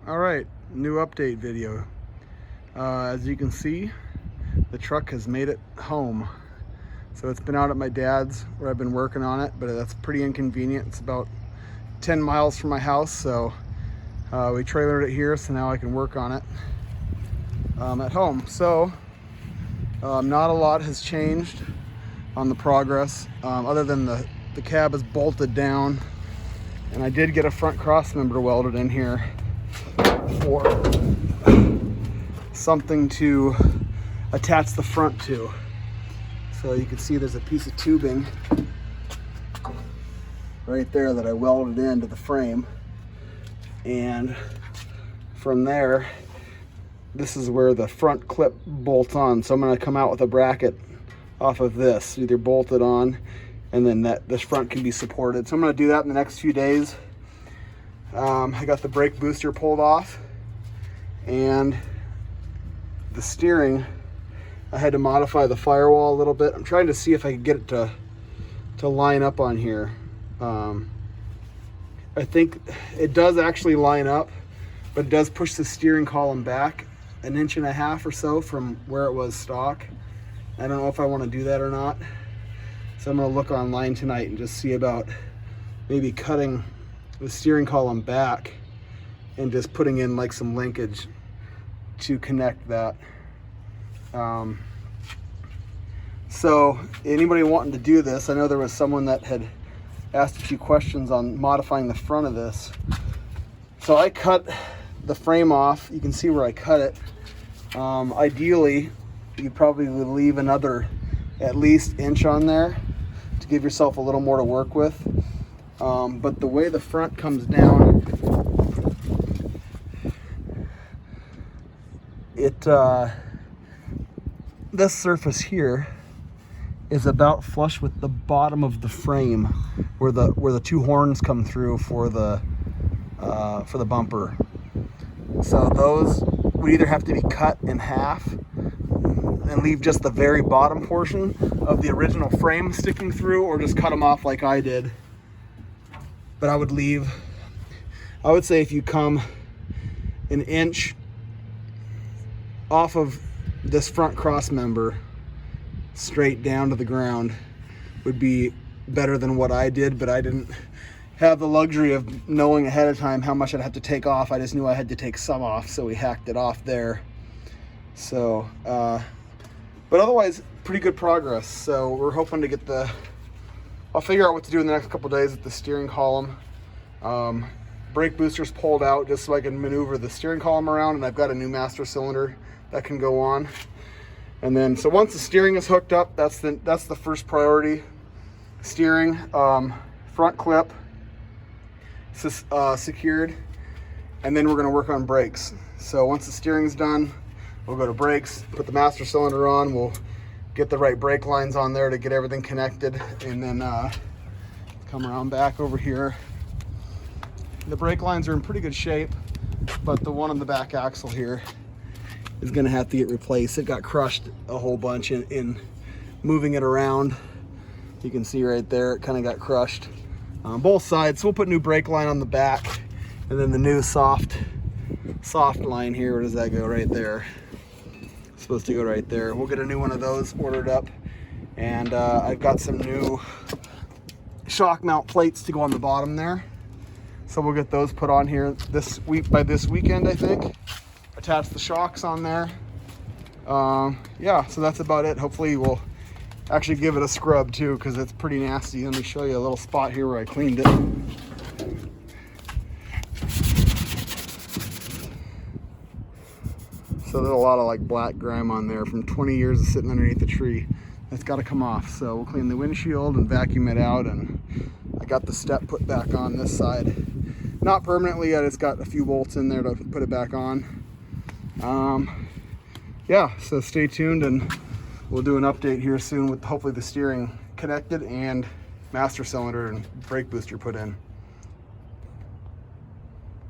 All right, new update video. As you can see, the truck has made it home. So it's been out at my dad's where I've been working on it, but that's pretty inconvenient. It's about 10 miles from my house, so we trailered it here, so now I can work on it at home. So not a lot has changed on the progress, other than the cab is bolted down, and I did get a front cross member welded in here for something to attach the front to. So you can see there's a piece of tubing right there that I welded into the frame, and from there, this is where the front clip bolts on. So I'm going to come out with a bracket off of this, either bolted on, and then this front can be supported. So I'm going to do that in the next few days. I got the brake booster pulled off, and the steering, I had to modify the firewall a little bit. I'm trying to see if I can get it to line up on here. I think it does actually line up, but it does push the steering column back 1.5 inches or so from where it was stock. I don't know if I want to do that or not. So I'm going to look online tonight and just see about maybe cutting the steering column back and just putting in like some linkage to connect that. So anybody wanting to do this, I know there was someone that had asked a few questions on modifying the front of this. So I cut the frame off. You can see where I cut it. Ideally, you probably would leave another at least inch on there to give yourself a little more to work with. But the way the front comes down, this surface here is about flush with the bottom of the frame where the two horns come through for the bumper. So those would either have to be cut in half and leave just the very bottom portion of the original frame sticking through, or just cut them off like I did. But I would say if you come 1 inch off of this front cross member straight down to the ground would be better than what I did, but I didn't have the luxury of knowing ahead of time how much I'd have to take off. I just knew I had to take some off, so we hacked it off there. So, but otherwise, pretty good progress. So we're hoping to get I'll figure out what to do in the next couple of days with the steering column. Brake booster's pulled out just so I can maneuver the steering column around, and I've got a new master cylinder that can go on. And then, so once the steering is hooked up, that's the first priority. Steering, front clip secured, and then we're going to work on brakes. So once the steering's done, we'll go to brakes, put the master cylinder on, we'll get the right brake lines on there to get everything connected, and then come around back over here. The brake lines are in pretty good shape, but the one on the back axle here is going to have to get replaced. It got crushed a whole bunch in moving it around. You can see right there, it kind of got crushed on both sides. So we'll put new brake line on the back, and then the new soft line here. Where does that go? Right there. It's supposed to go right there. We'll get a new one of those ordered up, and I've got some new shock mount plates to go on the bottom there. So we'll get those put on here by this weekend, I think. Attach the shocks on there. Yeah, so that's about it. Hopefully we'll actually give it a scrub too, because it's pretty nasty. Let me show you a little spot here where I cleaned it. So there's a lot of like black grime on there from 20 years of sitting underneath the tree. That's got to come off. So we'll clean the windshield and vacuum it out, and I got the step put back on this side. Not permanently yet, it's got a few bolts in there to put it back on. Yeah, so stay tuned, and we'll do an update here soon with hopefully the steering connected and master cylinder and brake booster put in.